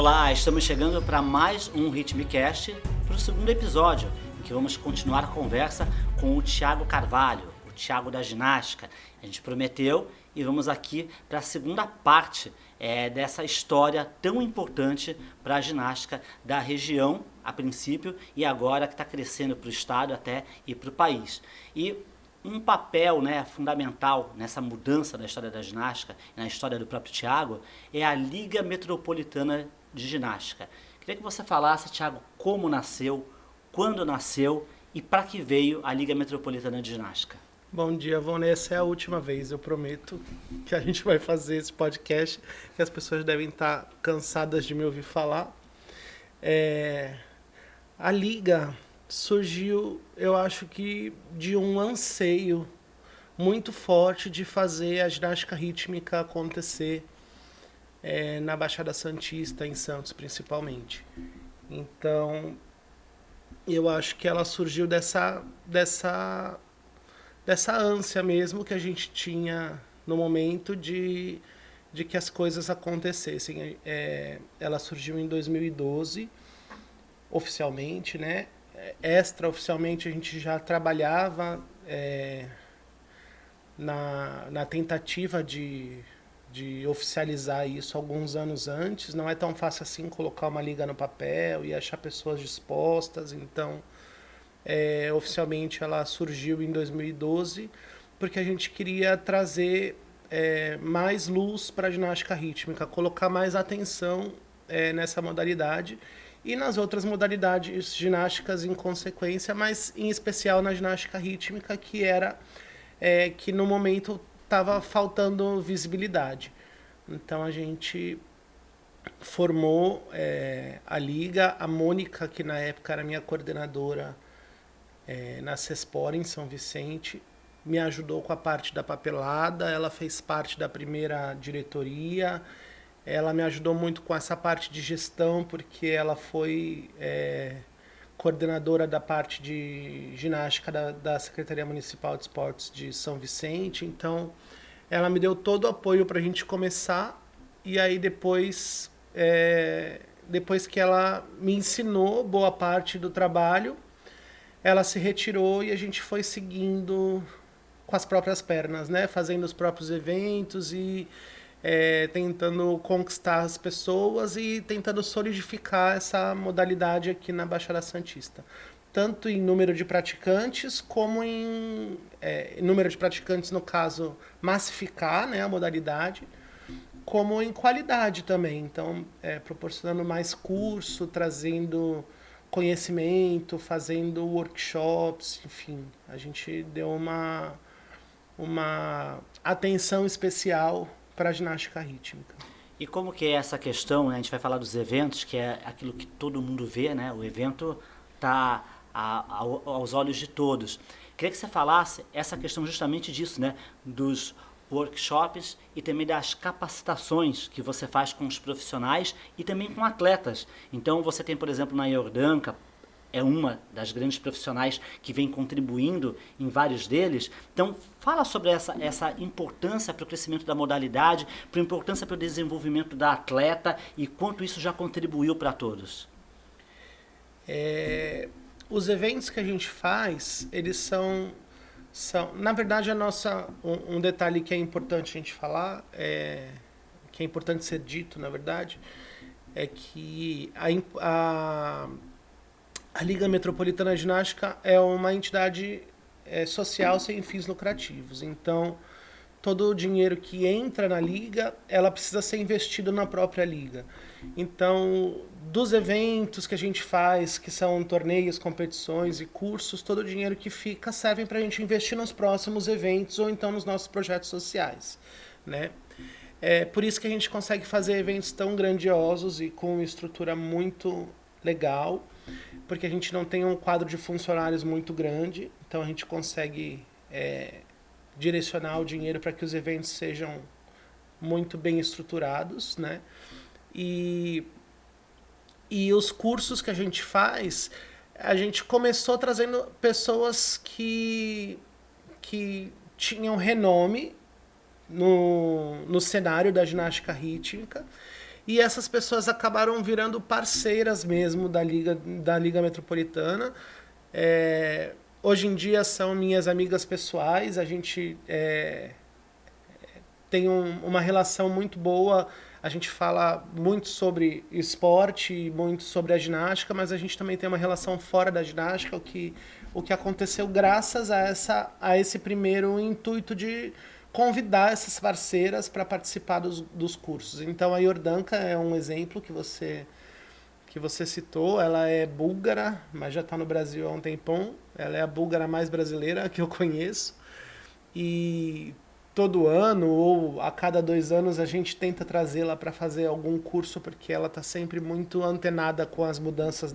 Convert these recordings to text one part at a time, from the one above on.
Olá, estamos chegando para mais um Ritmicast, para o segundo episódio, em que vamos continuar a conversa com o Thiago Carvalho, o Thiago da ginástica. A gente prometeu e vamos aqui para a segunda parte dessa história tão importante para a ginástica da região, a princípio, e agora que está crescendo para o estado até e para o país. E um papel fundamental nessa mudança da história da ginástica, na história do próprio Thiago, é a Liga Metropolitana de Ginástica. Queria que você falasse, Thiago, como nasceu, quando nasceu e para que veio a Liga Metropolitana de Ginástica. Bom dia, Vone. Essa é a última vez, eu prometo, que a gente vai fazer esse podcast, que as pessoas devem estar cansadas de me ouvir falar. A Liga surgiu, eu acho que de um anseio muito forte de fazer a ginástica rítmica acontecer na Baixada Santista, em Santos principalmente. Então, eu acho que ela surgiu dessa ânsia mesmo que a gente tinha no momento de que as coisas acontecessem. Ela surgiu em 2012, oficialmente, né? Extraoficialmente a gente já trabalhava na tentativa de oficializar isso alguns anos antes. Não é tão fácil assim colocar uma liga no papel e achar pessoas dispostas. Então, oficialmente ela surgiu em 2012 porque a gente queria trazer mais luz para a ginástica rítmica, colocar mais atenção nessa modalidade e nas outras modalidades ginásticas em consequência, mas em especial na ginástica rítmica, que no momento estava faltando visibilidade. Então a gente formou a liga. A Mônica, que na época era minha coordenadora na CESPOR em São Vicente, me ajudou com a parte da papelada. Ela fez parte da primeira diretoria. Ela me ajudou muito com essa parte de gestão, porque ela foi coordenadora da parte de ginástica da Secretaria Municipal de Esportes de São Vicente. Então, ela me deu todo o apoio para a gente começar. E aí, depois que ela me ensinou boa parte do trabalho, ela se retirou e a gente foi seguindo com as próprias pernas, né? Fazendo os próprios eventos e tentando conquistar as pessoas e tentando solidificar essa modalidade aqui na Baixada Santista. Tanto em número de praticantes, como em número de praticantes, no caso, massificar, né, a modalidade, como em qualidade também. Então, proporcionando mais curso, trazendo conhecimento, fazendo workshops, enfim. A gente deu uma atenção especial para a ginástica rítmica. E como que é essa questão, né? A gente vai falar dos eventos, que é aquilo que todo mundo vê, né? O evento está aos olhos de todos. Queria que você falasse essa questão justamente disso, né? Dos workshops e também das capacitações que você faz com os profissionais e também com atletas. Então você tem, por exemplo, na Iordanka, é uma das grandes profissionais que vem contribuindo em vários deles. Então, fala sobre essa importância para o crescimento da modalidade, para a importância para o desenvolvimento da atleta e quanto isso já contribuiu para todos. Os eventos que a gente faz, eles são na verdade, um detalhe que é importante a gente falar, que é importante ser dito, na verdade, é que a Liga Metropolitana de Ginástica é uma entidade social sem fins lucrativos. Então, todo o dinheiro que entra na Liga, ela precisa ser investido na própria Liga. Então, dos eventos que a gente faz, que são torneios, competições e cursos, todo o dinheiro que fica serve para a gente investir nos próximos eventos ou então nos nossos projetos sociais, né? Por isso que a gente consegue fazer eventos tão grandiosos e com uma estrutura muito legal, porque a gente não tem um quadro de funcionários muito grande, então a gente consegue direcionar o dinheiro para que os eventos sejam muito bem estruturados, né? E os cursos que a gente faz, a gente começou trazendo pessoas que tinham renome no cenário da ginástica rítmica e essas pessoas acabaram virando parceiras mesmo da Liga Metropolitana. Hoje em dia são minhas amigas pessoais, a gente tem uma relação muito boa, a gente fala muito sobre esporte, muito sobre a ginástica, mas a gente também tem uma relação fora da ginástica, o que aconteceu graças a esse primeiro intuito de convidar essas parceiras para participar dos cursos. Então a Yordanka é um exemplo que você citou, ela é búlgara, mas já está no Brasil há um tempão, ela é a búlgara mais brasileira que eu conheço, e todo ano ou a cada 2 anos a gente tenta trazê-la para fazer algum curso, porque ela está sempre muito antenada com as mudanças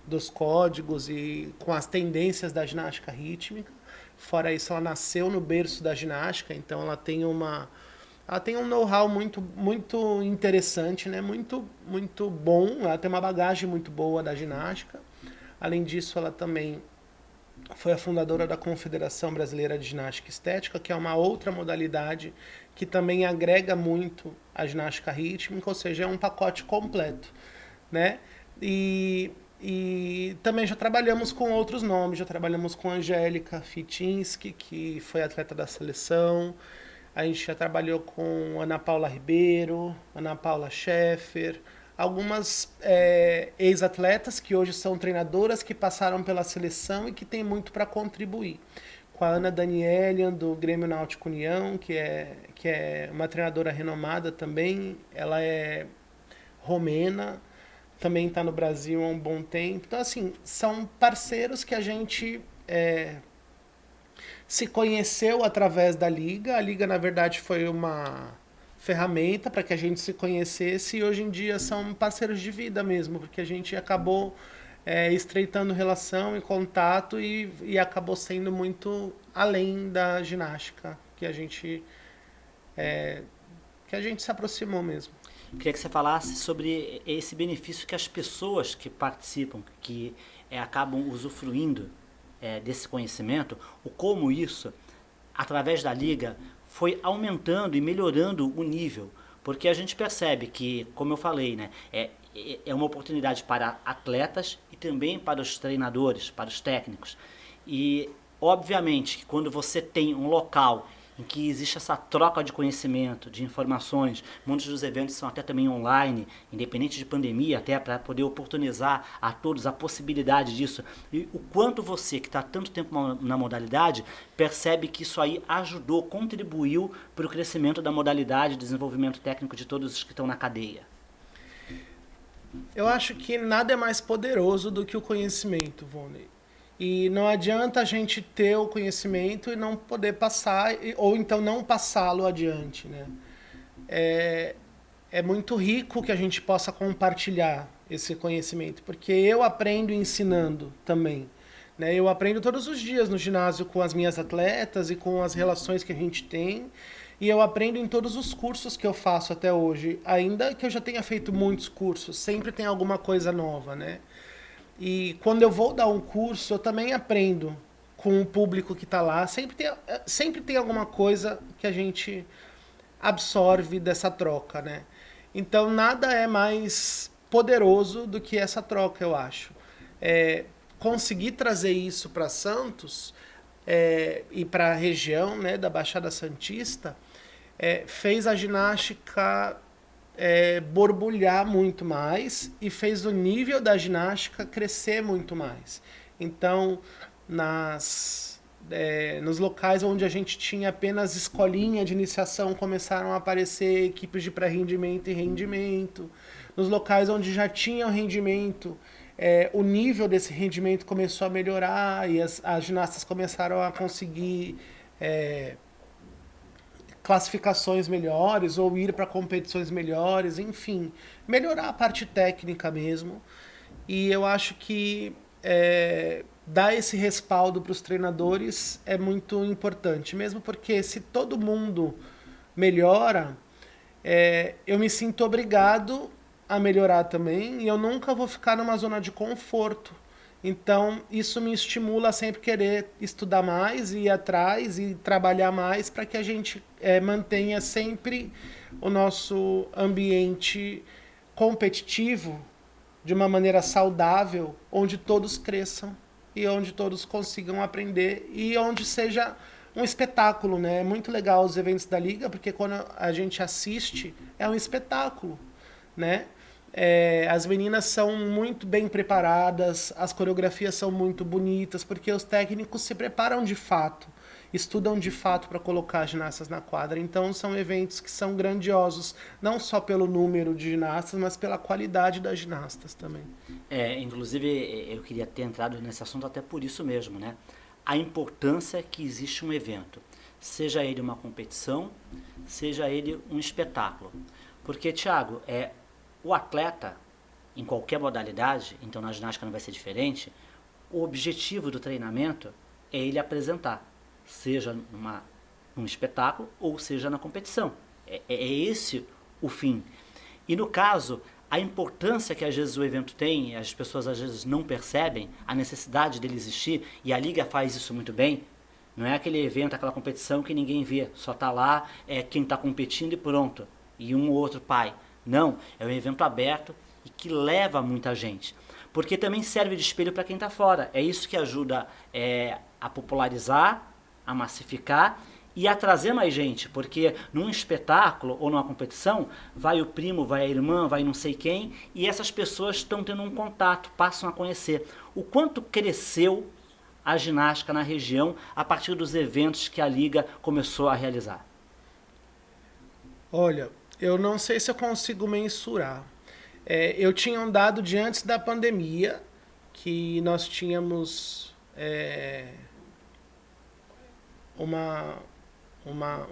dos códigos e com as tendências da ginástica rítmica. Fora isso, ela nasceu no berço da ginástica, então ela tem um know-how muito interessante, né? Muito bom, ela tem uma bagagem muito boa da ginástica. Além disso, ela também foi a fundadora da Confederação Brasileira de Ginástica Estética, que é uma outra modalidade que também agrega muito a ginástica rítmica, ou seja, é um pacote completo, né? E também já trabalhamos com outros nomes, já trabalhamos com a Angélica Fitinski, que foi atleta da seleção, a gente já trabalhou com Ana Paula Ribeiro, Ana Paula Scheffer, algumas ex-atletas que hoje são treinadoras, que passaram pela seleção e que têm muito para contribuir. Com a Ana Danielian, do Grêmio Náutico União, que é uma treinadora renomada também, ela é romena, também está no Brasil há um bom tempo. Então, assim, são parceiros que a gente se conheceu através da Liga. A Liga, na verdade, foi uma ferramenta para que a gente se conhecesse, e hoje em dia são parceiros de vida mesmo, porque a gente acabou estreitando relação e contato e acabou sendo muito além da ginástica que a gente se aproximou mesmo. Queria que você falasse sobre esse benefício que as pessoas que participam, que acabam usufruindo desse conhecimento, o como isso, através da Liga, foi aumentando e melhorando o nível. Porque a gente percebe que, como eu falei, né, é uma oportunidade para atletas e também para os treinadores, para os técnicos. E, obviamente, que quando você tem um local em que existe essa troca de conhecimento, de informações, muitos dos eventos são até também online, independente de pandemia, até para poder oportunizar a todos a possibilidade disso. E o quanto você, que está há tanto tempo na modalidade, percebe que isso aí ajudou, contribuiu para o crescimento da modalidade, desenvolvimento técnico de todos os que estão na cadeia. Eu acho que nada é mais poderoso do que o conhecimento, Voney. E não adianta a gente ter o conhecimento e não poder passar, ou então não passá-lo adiante, né? É muito rico que a gente possa compartilhar esse conhecimento, porque eu aprendo ensinando também, né? Eu aprendo todos os dias no ginásio com as minhas atletas e com as relações que a gente tem, e eu aprendo em todos os cursos que eu faço até hoje, ainda que eu já tenha feito muitos cursos, sempre tem alguma coisa nova, né? E quando eu vou dar um curso, eu também aprendo com o público que está lá. Sempre tem alguma coisa que a gente absorve dessa troca, né? Então, nada é mais poderoso do que essa troca, eu acho. Conseguir trazer isso para Santos e para a região, né, da Baixada Santista fez a ginástica borbulhar muito mais e fez o nível da ginástica crescer muito mais. Então, nos locais onde a gente tinha apenas escolinha de iniciação, começaram a aparecer equipes de pré-rendimento e rendimento. Nos locais onde já tinha o rendimento, o nível desse rendimento começou a melhorar e as ginastas começaram a conseguir classificações melhores ou ir para competições melhores, enfim, melhorar a parte técnica mesmo. E eu acho que dar esse respaldo para os treinadores é muito importante, mesmo porque se todo mundo melhora, eu me sinto obrigado a melhorar também, e eu nunca vou ficar numa zona de conforto. Então, isso me estimula a sempre querer estudar mais, ir atrás e trabalhar mais para que a gente mantenha sempre o nosso ambiente competitivo de uma maneira saudável, onde todos cresçam e onde todos consigam aprender e onde seja um espetáculo, né? É muito legal os eventos da Liga, porque quando a gente assiste, é um espetáculo, né? As meninas são muito bem preparadas, as coreografias são muito bonitas, porque os técnicos se preparam de fato, estudam de fato para colocar as ginastas na quadra. Então são eventos que são grandiosos, não só pelo número de ginastas, mas pela qualidade das ginastas também. Inclusive, eu queria ter entrado nesse assunto até por isso mesmo, né? A importância que existe um evento, seja ele uma competição, seja ele um espetáculo. Porque, Thiago, o atleta, em qualquer modalidade, então na ginástica não vai ser diferente, o objetivo do treinamento é ele apresentar, seja num espetáculo ou seja na competição. É esse o fim. E no caso, a importância que às vezes o evento tem, as pessoas às vezes não percebem a necessidade dele existir, e a Liga faz isso muito bem. Não é aquele evento, aquela competição que ninguém vê, só está lá quem está competindo e pronto, e um ou outro pai. Não, é um evento aberto e que leva muita gente. Porque também serve de espelho para quem está fora. É isso que ajuda a popularizar, a massificar e a trazer mais gente. Porque num espetáculo ou numa competição, vai o primo, vai a irmã, vai não sei quem, e essas pessoas estão tendo um contato, passam a conhecer. O quanto cresceu a ginástica na região a partir dos eventos que a Liga começou a realizar? Olha, eu não sei se eu consigo mensurar. Eu tinha um dado de antes da pandemia, que nós tínhamos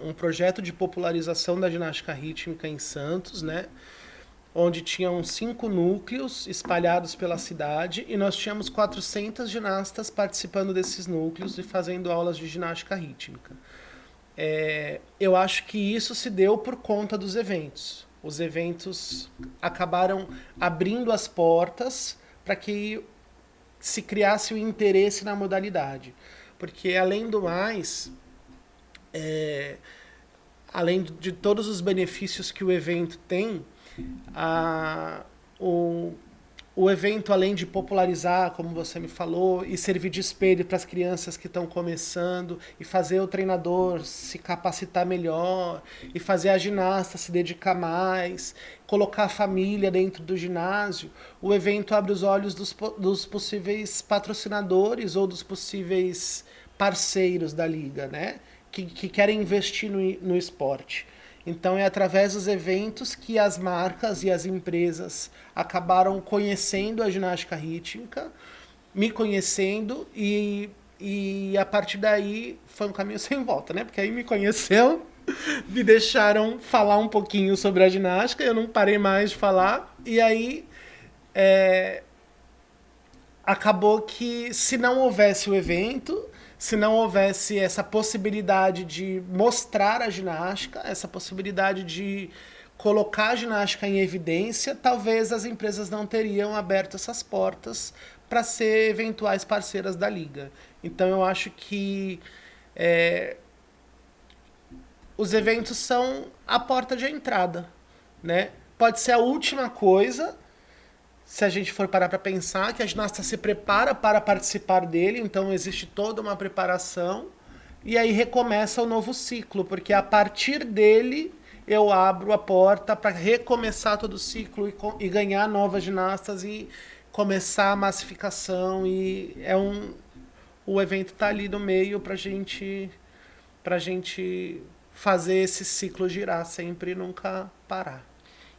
um projeto de popularização da ginástica rítmica em Santos, né? Onde tinham 5 núcleos espalhados pela cidade e nós tínhamos 400 ginastas participando desses núcleos e fazendo aulas de ginástica rítmica. Eu acho que isso se deu por conta dos eventos. Os eventos acabaram abrindo as portas para que se criasse o interesse na modalidade. Porque, além do mais, além de todos os benefícios que o evento tem, o evento, além de popularizar, como você me falou, e servir de espelho para as crianças que estão começando, e fazer o treinador se capacitar melhor, e fazer a ginasta se dedicar mais, colocar a família dentro do ginásio, o evento abre os olhos dos possíveis patrocinadores ou dos possíveis parceiros da liga, né? Que querem investir no esporte. Então é através dos eventos que as marcas e as empresas acabaram conhecendo a ginástica rítmica, me conhecendo e a partir daí foi um caminho sem volta, né? Porque aí me conheceu, me deixaram falar um pouquinho sobre a ginástica, eu não parei mais de falar e aí acabou que se não houvesse o evento, se não houvesse essa possibilidade de mostrar a ginástica, essa possibilidade de colocar a ginástica em evidência, talvez as empresas não teriam aberto essas portas para ser eventuais parceiras da liga. Então eu acho que os eventos são a porta de entrada, né? Pode ser a última coisa, se a gente for parar para pensar, que a ginasta se prepara para participar dele, então existe toda uma preparação, e aí recomeça o novo ciclo, porque a partir dele eu abro a porta para recomeçar todo o ciclo e ganhar novas ginastas e começar a massificação, e o evento está ali no meio para a gente fazer esse ciclo girar sempre e nunca parar.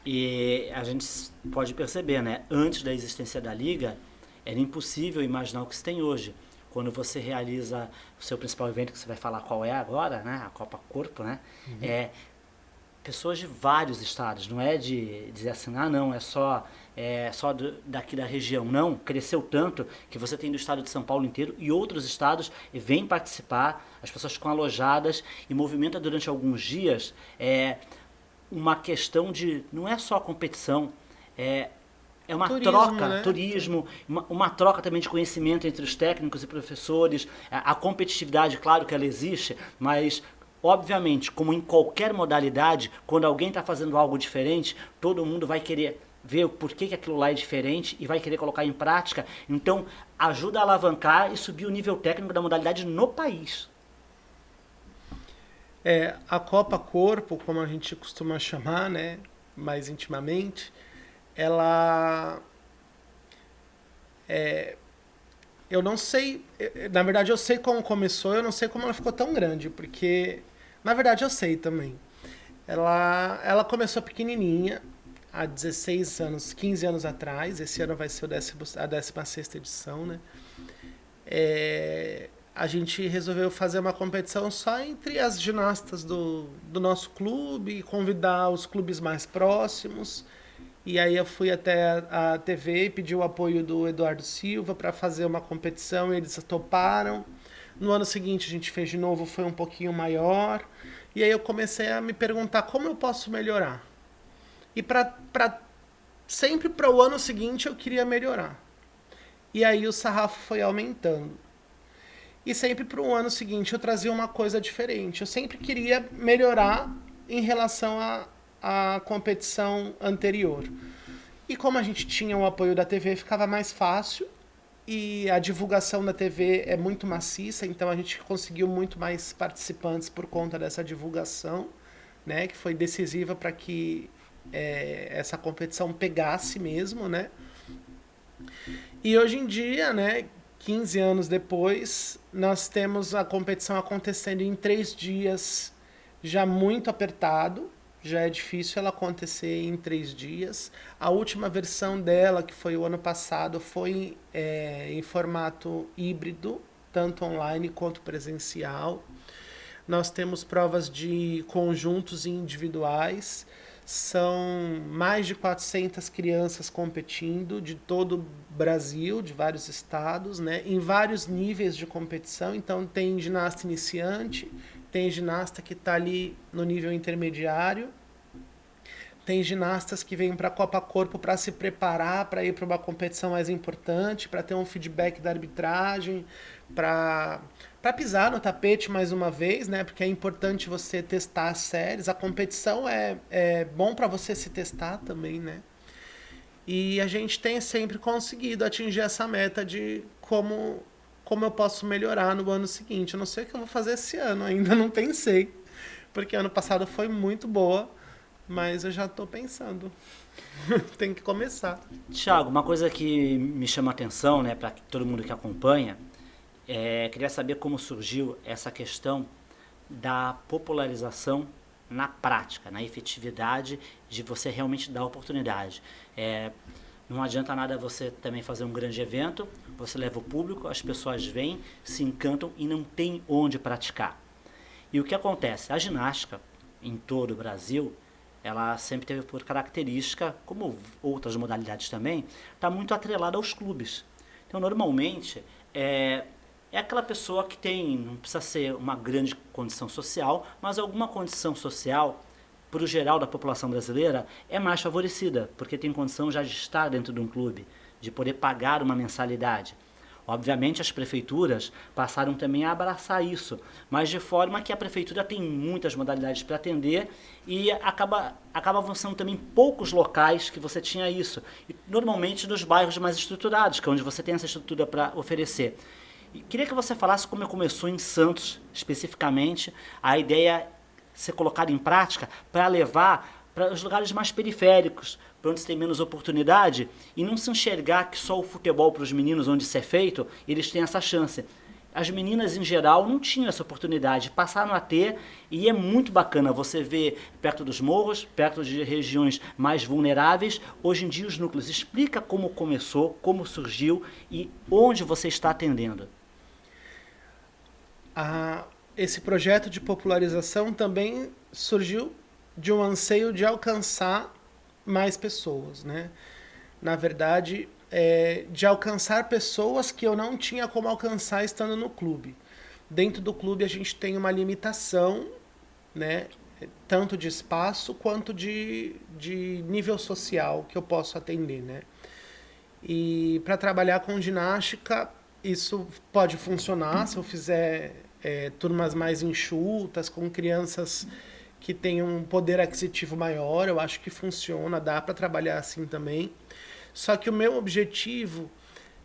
E a gente pode perceber, né? Antes da existência da Liga, era impossível imaginar o que se tem hoje. Quando você realiza o seu principal evento, que você vai falar qual é agora, né? A Copa Corpo, né? Uhum. Pessoas de vários estados, não é de dizer assim, não, é só daqui da região. Não, cresceu tanto que você tem do estado de São Paulo inteiro e outros estados vêm participar, as pessoas ficam alojadas e movimenta durante alguns dias uma questão de, não é só a competição, é uma turismo, troca, né? turismo, uma troca também de conhecimento entre os técnicos e professores. A competitividade, claro que ela existe, mas obviamente, como em qualquer modalidade, quando alguém está fazendo algo diferente, todo mundo vai querer ver o porquê que aquilo lá é diferente e vai querer colocar em prática. Então, ajuda a alavancar e subir o nível técnico da modalidade no país. A Copa Corpo, como a gente costuma chamar, né, mais intimamente, ela eu não sei, na verdade eu sei como começou, eu não sei como ela ficou tão grande, porque na verdade eu sei também. Ela começou pequenininha, há 16 anos, 15 anos atrás, esse ano vai ser a 16ª edição, né? A gente resolveu fazer uma competição só entre as ginastas do nosso clube, convidar os clubes mais próximos. E aí eu fui até a TV e pedi o apoio do Eduardo Silva para fazer uma competição, e eles toparam. No ano seguinte a gente fez de novo, foi um pouquinho maior. E aí eu comecei a me perguntar como eu posso melhorar. E sempre para o ano seguinte eu queria melhorar. E aí o sarrafo foi aumentando. E sempre para o ano seguinte eu trazia uma coisa diferente. Eu sempre queria melhorar em relação à competição anterior. E como a gente tinha o apoio da TV, ficava mais fácil. E a divulgação da TV é muito maciça, então a gente conseguiu muito mais participantes por conta dessa divulgação, né, que foi decisiva para que essa competição pegasse mesmo, né? E hoje em dia, né, 15 anos depois, nós temos a competição acontecendo em 3 dias, já muito apertado, já é difícil ela acontecer em 3 dias. A última versão dela, que foi o ano passado, foi em formato híbrido, tanto online quanto presencial. Nós temos provas de conjuntos e individuais. São mais de 400 crianças competindo de todo o Brasil, de vários estados, né, em vários níveis de competição. Então tem ginasta iniciante, tem ginasta que está ali no nível intermediário, tem ginastas que vêm para a Copa Corpo para se preparar para ir para uma competição mais importante, para ter um feedback da arbitragem, para pisar no tapete mais uma vez, né? Porque é importante você testar as séries. A competição é bom para você se testar também, né? E a gente tem sempre conseguido atingir essa meta de como eu posso melhorar no ano seguinte. Eu não sei o que eu vou fazer esse ano, ainda não pensei. Porque ano passado foi muito boa, mas eu já estou pensando. Tem que começar. Tiago, uma coisa que me chama a atenção, né, para todo mundo que acompanha, queria saber como surgiu essa questão da popularização na prática, na efetividade de você realmente dar oportunidade. Não adianta nada você também fazer um grande evento, você leva o público, as pessoas vêm, se encantam e não tem onde praticar. E o que acontece? A ginástica, em todo o Brasil, ela sempre teve por característica, como outras modalidades também, está muito atrelada aos clubes. Então, normalmente, é aquela pessoa que tem, não precisa ser uma grande condição social, mas alguma condição social, para o geral da população brasileira, é mais favorecida, porque tem condição já de estar dentro de um clube, de poder pagar uma mensalidade. Obviamente as prefeituras passaram também a abraçar isso, mas de forma que a prefeitura tem muitas modalidades para atender e acabavam sendo também poucos locais que você tinha isso. E normalmente nos bairros mais estruturados, que é onde você tem essa estrutura para oferecer. E queria que você falasse como começou em Santos, especificamente, a ideia ser colocada em prática para levar para os lugares mais periféricos, para onde se tem menos oportunidade, e não se enxergar que só o futebol para os meninos, onde isso é feito, eles têm essa chance. As meninas, em geral, não tinham essa oportunidade, passaram a ter, e é muito bacana você ver perto dos morros, perto de regiões mais vulneráveis, hoje em dia os núcleos. Explica como começou, como surgiu e onde você está atendendo. Esse projeto de popularização também surgiu de um anseio de alcançar mais pessoas, né? Na verdade, de alcançar pessoas que eu não tinha como alcançar estando no clube. Dentro do clube a gente tem uma limitação, né? Tanto de espaço quanto de nível social que eu posso atender, né? E para trabalhar com ginástica, isso pode funcionar se eu fizer turmas mais enxutas, com crianças que têm um poder aquisitivo maior. Eu acho que funciona, dá para trabalhar assim também. Só que o meu objetivo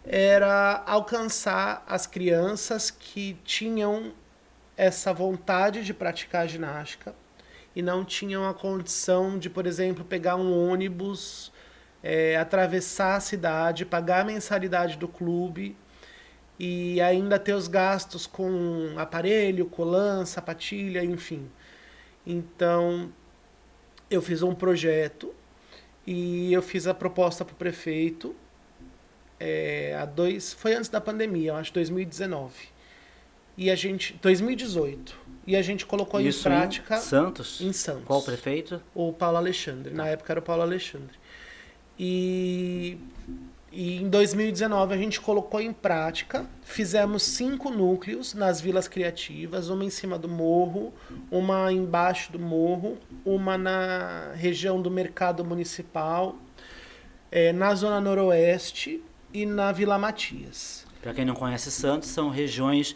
era alcançar as crianças que tinham essa vontade de praticar ginástica e não tinham a condição de, por exemplo, pegar um ônibus, atravessar a cidade, pagar a mensalidade do clube e ainda ter os gastos com aparelho, colã, sapatilha, enfim. Então, eu fiz um projeto e eu fiz a proposta para o prefeito. Foi antes da pandemia, eu acho, 2019. E a gente, 2018. E a gente colocou isso em prática. Em Santos? Em Santos. Qual prefeito? O Paulo Alexandre. Na época era o Paulo Alexandre. E em 2019 a gente colocou em prática. Fizemos 5 núcleos nas vilas criativas, uma em cima do morro, uma embaixo do morro, uma na região do mercado municipal, na zona noroeste e na Vila Matias. Para quem não conhece Santos, são regiões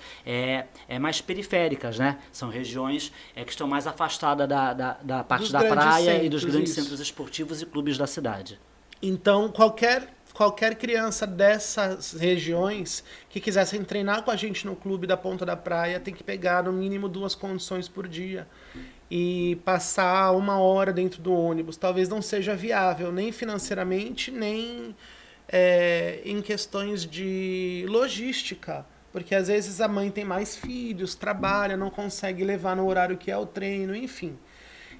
mais periféricas, né? São regiões que estão mais afastadas da parte da praia e dos grandes centros esportivos e clubes da cidade. Então, qualquer criança dessas regiões que quisesse treinar com a gente no clube da Ponta da Praia tem que pegar no mínimo 2 condições por dia e passar 1 hora dentro do ônibus. Talvez não seja viável, nem financeiramente, nem em questões de logística, porque às vezes a mãe tem mais filhos, trabalha, não consegue levar no horário que é o treino, enfim.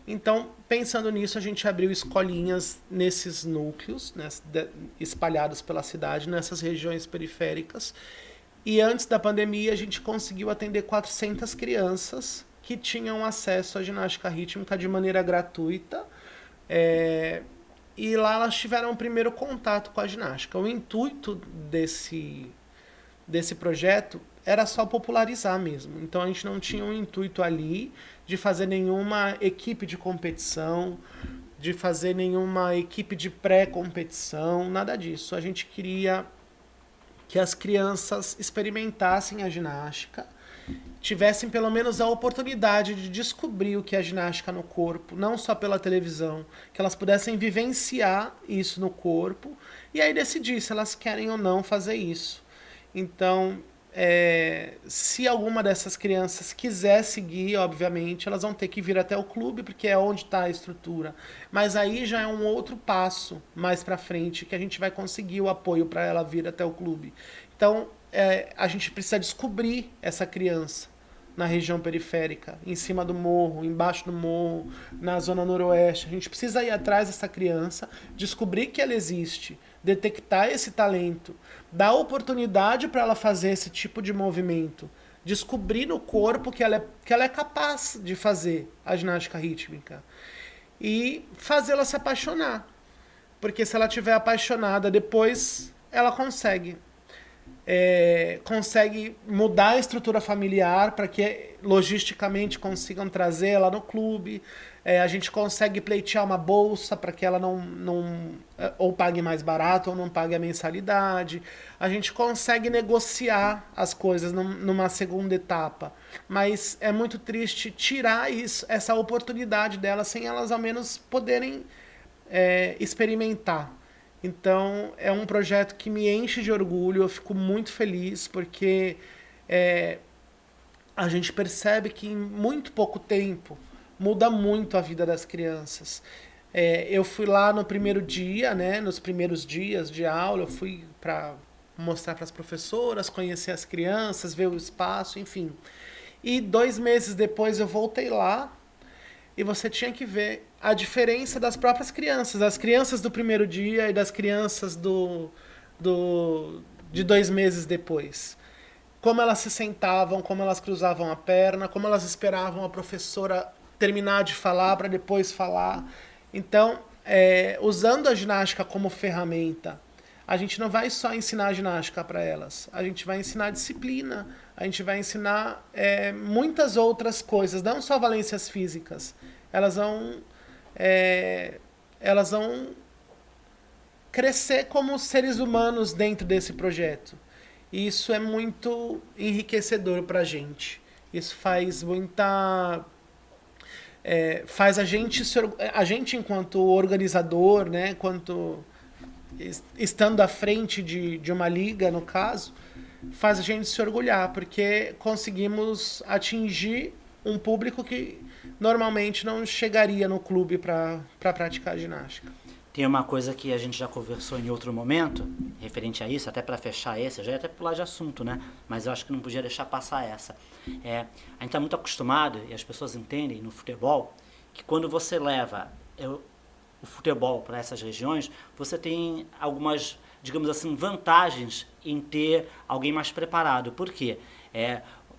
Então, pensando nisso, a gente abriu escolinhas nesses núcleos, espalhados pela cidade, nessas regiões periféricas. E antes da pandemia, a gente conseguiu atender 400 crianças que tinham acesso à ginástica rítmica de maneira gratuita. E lá elas tiveram o primeiro contato com a ginástica. O intuito desse projeto era só popularizar mesmo. Então a gente não tinha um intuito ali de fazer nenhuma equipe de competição, de fazer nenhuma equipe de pré-competição, nada disso. A gente queria que as crianças experimentassem a ginástica, tivessem pelo menos a oportunidade de descobrir o que é ginástica no corpo, não só pela televisão, que elas pudessem vivenciar isso no corpo e aí decidir se elas querem ou não fazer isso. Então, se alguma dessas crianças quiser seguir, obviamente, elas vão ter que vir até o clube, porque é onde está a estrutura. Mas aí já é um outro passo mais para frente, que a gente vai conseguir o apoio para ela vir até o clube. Então, a gente precisa descobrir essa criança na região periférica, em cima do morro, embaixo do morro, na zona noroeste. A gente precisa ir atrás dessa criança, descobrir que ela existe, detectar esse talento, dar oportunidade para ela fazer esse tipo de movimento, descobrir no corpo que ela é capaz de fazer a ginástica rítmica e fazê-la se apaixonar. Porque se ela estiver apaixonada, depois ela consegue mudar a estrutura familiar para que logisticamente consigam trazer ela no clube. A gente consegue pleitear uma bolsa para que ela não ou pague mais barato ou não pague a mensalidade. A gente consegue negociar as coisas numa segunda etapa. Mas é muito triste tirar essa oportunidade delas sem elas ao menos poderem experimentar. Então, é um projeto que me enche de orgulho, eu fico muito feliz, porque a gente percebe que em muito pouco tempo muda muito a vida das crianças. Eu fui lá no primeiro dia, nos primeiros dias de aula, eu fui para mostrar para as professoras, conhecer as crianças, ver o espaço, enfim. E 2 meses depois eu voltei lá, e você tinha que ver a diferença das próprias crianças, das crianças do primeiro dia e das crianças de 2 meses depois. Como elas se sentavam, como elas cruzavam a perna, como elas esperavam a professora terminar de falar para depois falar. Então, usando a ginástica como ferramenta, a gente não vai só ensinar ginástica para elas, a gente vai ensinar disciplina, a gente vai ensinar muitas outras coisas, não só valências físicas. Elas vão crescer como seres humanos dentro desse projeto. E isso é muito enriquecedor para a gente. Isso faz muita... faz a gente enquanto organizador, né, enquanto estando à frente de uma liga, no caso, faz a gente se orgulhar, porque conseguimos atingir um público que normalmente não chegaria no clube para praticar ginástica. Tem uma coisa que a gente já conversou em outro momento, referente a isso, até para fechar esse, eu já ia até pular de assunto, né? Mas eu acho que não podia deixar passar essa. A gente está muito acostumado, e as pessoas entendem no futebol, que quando você leva o futebol para essas regiões, você tem algumas, digamos assim, vantagens em ter alguém mais preparado. Por quê?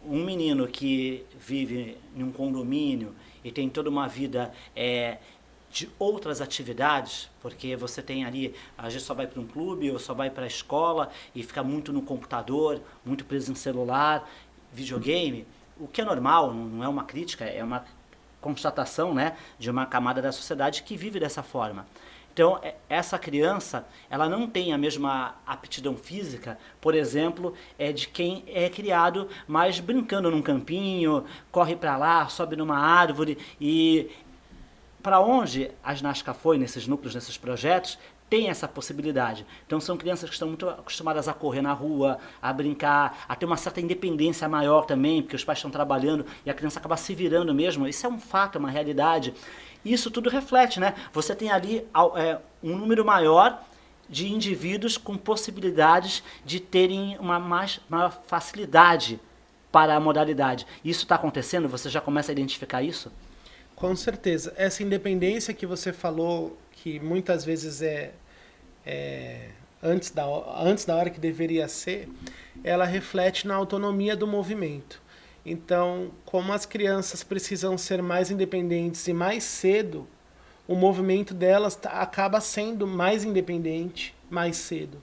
Um menino que vive em um condomínio e tem toda uma vida de outras atividades, porque você tem ali, às vezes só vai para um clube ou só vai para a escola e fica muito no computador, muito preso em celular, videogame, o que é normal, não é uma crítica, é uma constatação, né, de uma camada da sociedade que vive dessa forma. Então, essa criança, ela não tem a mesma aptidão física, por exemplo, de quem é criado mais brincando num campinho, corre para lá, sobe numa árvore e... Para onde a ginástica foi, nesses núcleos, nesses projetos, tem essa possibilidade. Então são crianças que estão muito acostumadas a correr na rua, a brincar, a ter uma certa independência maior também, porque os pais estão trabalhando e a criança acaba se virando mesmo. Isso é um fato, é uma realidade. E isso tudo reflete, né? Você tem ali um número maior de indivíduos com possibilidades de terem uma maior facilidade para a modalidade. Isso está acontecendo? Você já começa a identificar isso? Com certeza. Essa independência que você falou, que muitas vezes antes da hora que deveria ser, ela reflete na autonomia do movimento. Então, como as crianças precisam ser mais independentes e mais cedo, o movimento delas acaba sendo mais independente mais cedo.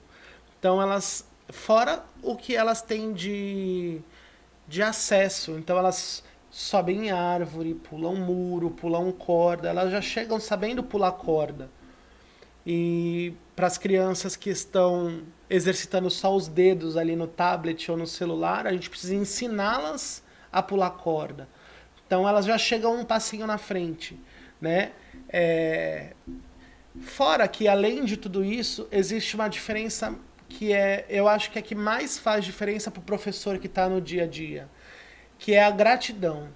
Então, elas, fora o que elas têm de acesso, então elas sobem em árvore, pulam muro, pulam corda, elas já chegam sabendo pular corda. E para as crianças que estão exercitando só os dedos ali no tablet ou no celular, a gente precisa ensiná-las a pular corda. Então elas já chegam um passinho na frente, né? Fora que, além de tudo isso, existe uma diferença que eu acho que é que mais faz diferença para o professor que está no dia a dia, que é a gratidão.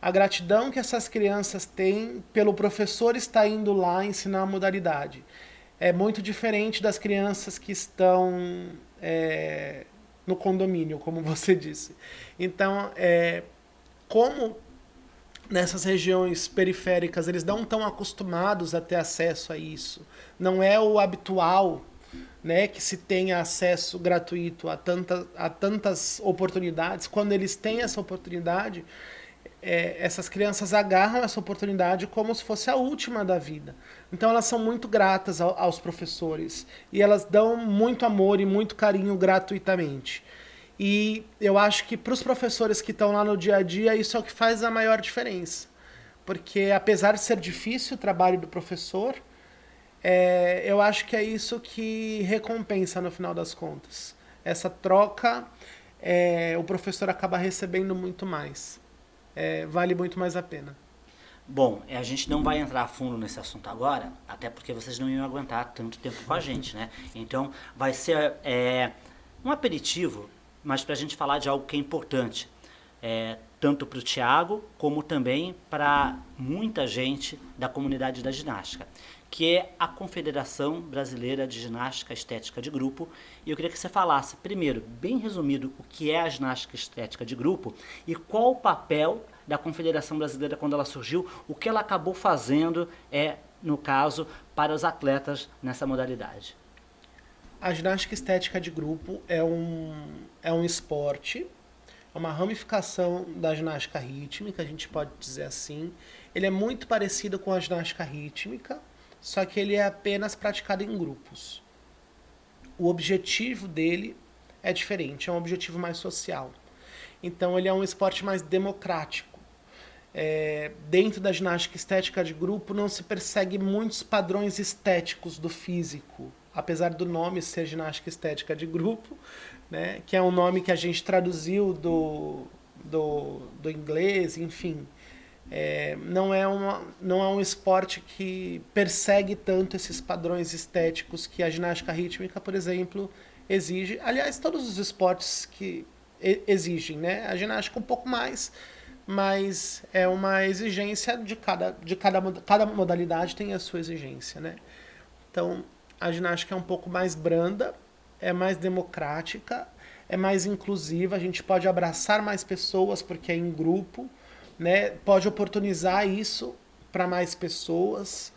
A gratidão que essas crianças têm pelo professor estar indo lá ensinar a modalidade. É muito diferente das crianças que estão no condomínio, como você disse. Então, como nessas regiões periféricas eles não estão acostumados a ter acesso a isso, não é o habitual, né, que se tenha acesso gratuito a tantas oportunidades. Quando eles têm essa oportunidade, essas crianças agarram essa oportunidade como se fosse a última da vida. Então elas são muito gratas aos professores e elas dão muito amor e muito carinho gratuitamente. E eu acho que para os professores que estão lá no dia a dia, isso é o que faz a maior diferença. Porque apesar de ser difícil o trabalho do professor, eu acho que é isso que recompensa no final das contas. Essa troca, o professor acaba recebendo muito mais. Vale muito mais a pena. Bom, a gente não vai entrar a fundo nesse assunto agora, até porque vocês não iam aguentar tanto tempo com a gente, né? Então vai ser um aperitivo, mas para a gente falar de algo que é importante, tanto para o Thiago como também para muita gente da comunidade da ginástica, que é a Confederação Brasileira de Ginástica Estética de Grupo. E eu queria que você falasse, primeiro, bem resumido, o que é a ginástica estética de grupo e qual o papel da Confederação Brasileira quando ela surgiu, o que ela acabou fazendo, no caso, para os atletas nessa modalidade. A ginástica estética de grupo é um esporte, é uma ramificação da ginástica rítmica, a gente pode dizer assim. Ele é muito parecido com a ginástica rítmica, só que ele é apenas praticado em grupos. O objetivo dele é diferente, é um objetivo mais social. Então ele é um esporte mais democrático. Dentro da ginástica estética de grupo não se persegue muitos padrões estéticos do físico, apesar do nome ser ginástica estética de grupo, né, que é um nome que a gente traduziu do inglês, enfim. Não é um esporte que persegue tanto esses padrões estéticos que a ginástica rítmica, por exemplo, exige. Aliás, todos os esportes que exigem, né? A ginástica um pouco mais, mas é uma exigência cada modalidade tem a sua exigência, né? Então, a ginástica é um pouco mais branda, é mais democrática, é mais inclusiva, a gente pode abraçar mais pessoas porque é em grupo, né? Pode oportunizar isso para mais pessoas.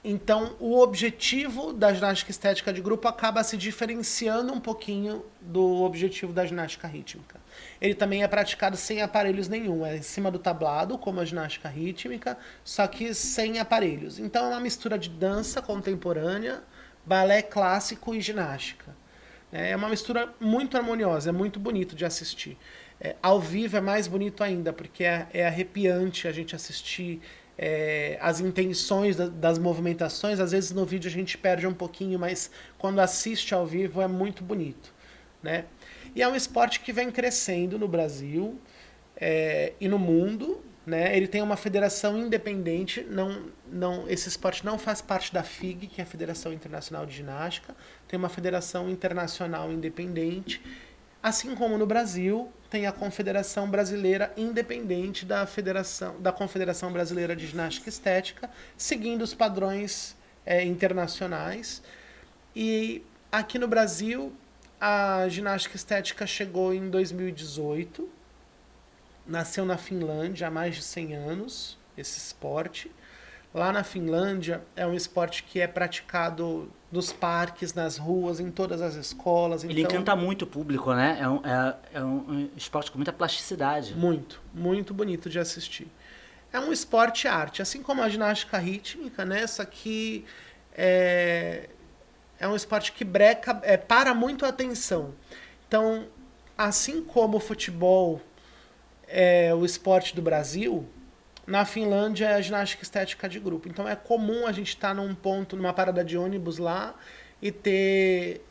Então, o objetivo da ginástica estética de grupo acaba se diferenciando um pouquinho do objetivo da ginástica rítmica. Ele também é praticado sem aparelhos nenhum, é em cima do tablado, como a ginástica rítmica, só que sem aparelhos. Então, é uma mistura de dança contemporânea, balé clássico e ginástica. É uma mistura muito harmoniosa, é muito bonito de assistir. Ao vivo é mais bonito ainda, porque é arrepiante a gente assistir as intenções das movimentações. Às vezes no vídeo a gente perde um pouquinho, mas quando assiste ao vivo é muito bonito, né? E é um esporte que vem crescendo no Brasil e no mundo, né? Ele tem uma federação independente, esse esporte não faz parte da FIG, que é a Federação Internacional de Ginástica, tem uma federação internacional independente, assim como no Brasil tem a Confederação Brasileira Independente da Confederação Brasileira de Ginástica Estética, seguindo os padrões internacionais. E aqui no Brasil, a ginástica estética chegou em 2018, nasceu na Finlândia há mais de 100 anos, esse esporte. Lá na Finlândia é um esporte que é praticado nos parques, nas ruas, em todas as escolas. Ele encanta muito o público, né? É um esporte com muita plasticidade. Muito, muito bonito de assistir. É um esporte arte, assim como a ginástica rítmica, né? Só que é um esporte que para muito a atenção. Então, assim como o futebol é o esporte do Brasil, na Finlândia é a ginástica estética de grupo. Então é comum a gente estar numa parada de ônibus lá e ter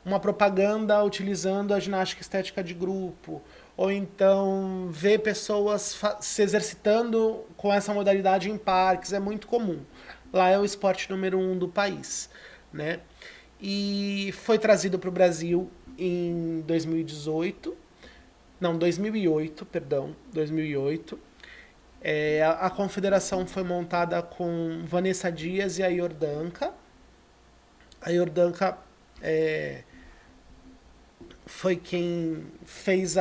uma propaganda utilizando a ginástica estética de grupo. Ou então ver pessoas se exercitando com essa modalidade em parques. É muito comum. Lá é o esporte número 1 do país, né? E foi trazido para o Brasil em 2008. Não, 2008, perdão. 2008. A confederação foi montada com Vanessa Dias e a Yordanka. A Yordanka foi quem fez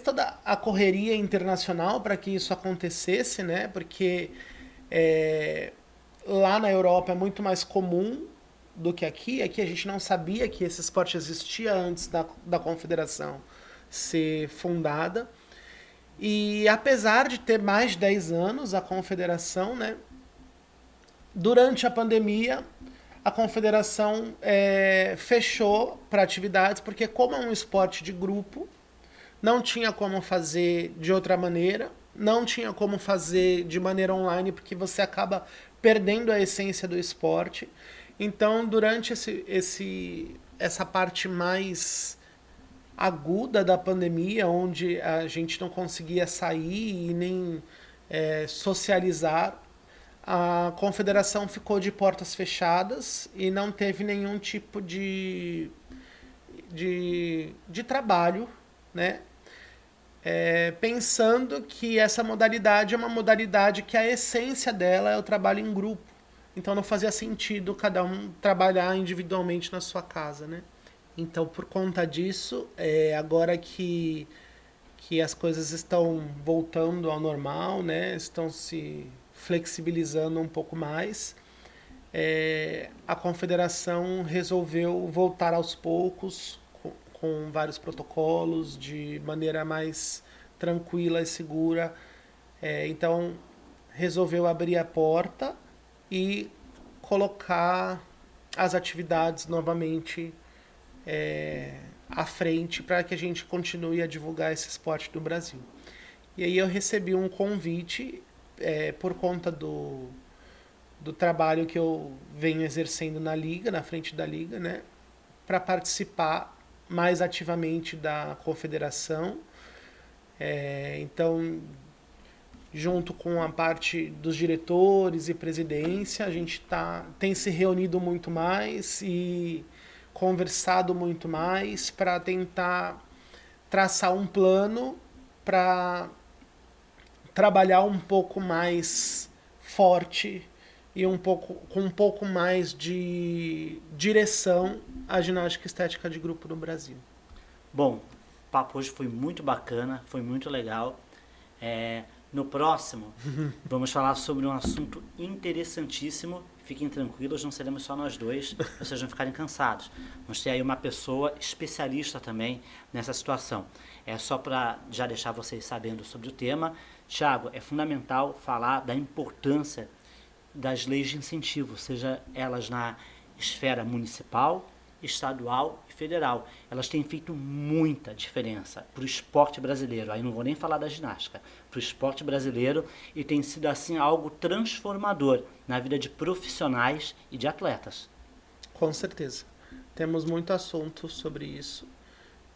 toda a correria internacional para que isso acontecesse, né? Porque lá na Europa é muito mais comum do que aqui. Aqui a gente não sabia que esse esporte existia antes da confederação ser fundada. E apesar de ter mais de 10 anos a confederação, né, durante a pandemia, a confederação fechou para atividades, porque como é um esporte de grupo, não tinha como fazer de outra maneira, não tinha como fazer de maneira online, porque você acaba perdendo a essência do esporte. Então, durante essa parte mais aguda da pandemia, onde a gente não conseguia sair e nem socializar, a confederação ficou de portas fechadas e não teve nenhum tipo de trabalho, né? Pensando que essa modalidade é uma modalidade que a essência dela é o trabalho em grupo. Então não fazia sentido cada um trabalhar individualmente na sua casa, né? Então, por conta disso, agora que as coisas estão voltando ao normal, né, estão se flexibilizando um pouco mais, a confederação resolveu voltar aos poucos, com vários protocolos, de maneira mais tranquila e segura. Então, resolveu abrir a porta e colocar as atividades novamente à frente para que a gente continue a divulgar esse esporte do Brasil. E aí eu recebi um convite por conta do trabalho que eu venho exercendo na Liga, na frente da Liga, né, para participar mais ativamente da confederação. Então, junto com a parte dos diretores e presidência, a gente tem se reunido muito mais e conversado muito mais para tentar traçar um plano para trabalhar um pouco mais forte e com um pouco mais de direção à ginástica estética de grupo no Brasil. Bom, o papo hoje foi muito bacana, foi muito legal. No próximo, vamos falar sobre um assunto interessantíssimo. Fiquem tranquilos, não seremos só nós dois, vocês não ficarem cansados. Vamos ter aí uma pessoa especialista também nessa situação. É só para já deixar vocês sabendo sobre o tema. Thiago, é fundamental falar da importância das leis de incentivo, seja elas na esfera municipal, estadual e federal. Elas têm feito muita diferença para o esporte brasileiro. Aí não vou nem falar da ginástica, para o esporte brasileiro, e tem sido assim algo transformador na vida de profissionais e de atletas. Com certeza. Temos muito assunto sobre isso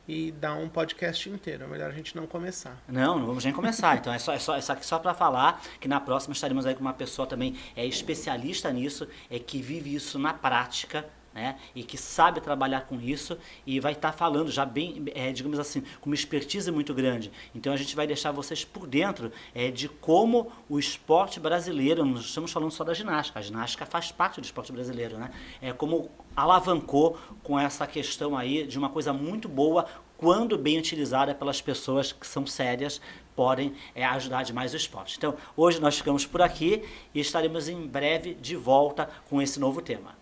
e dá um podcast inteiro. É melhor a gente não começar. Não vamos nem começar. Então é aqui só para falar que na próxima estaremos aí com uma pessoa também especialista nisso, que vive isso na prática, né, e que sabe trabalhar com isso e vai estar falando já bem, digamos assim, com uma expertise muito grande. Então a gente vai deixar vocês por dentro de como o esporte brasileiro, não estamos falando só da ginástica, a ginástica faz parte do esporte brasileiro, né? Como alavancou com essa questão aí de uma coisa muito boa, quando bem utilizada pelas pessoas que são sérias, podem ajudar demais o esporte. Então hoje nós ficamos por aqui e estaremos em breve de volta com esse novo tema.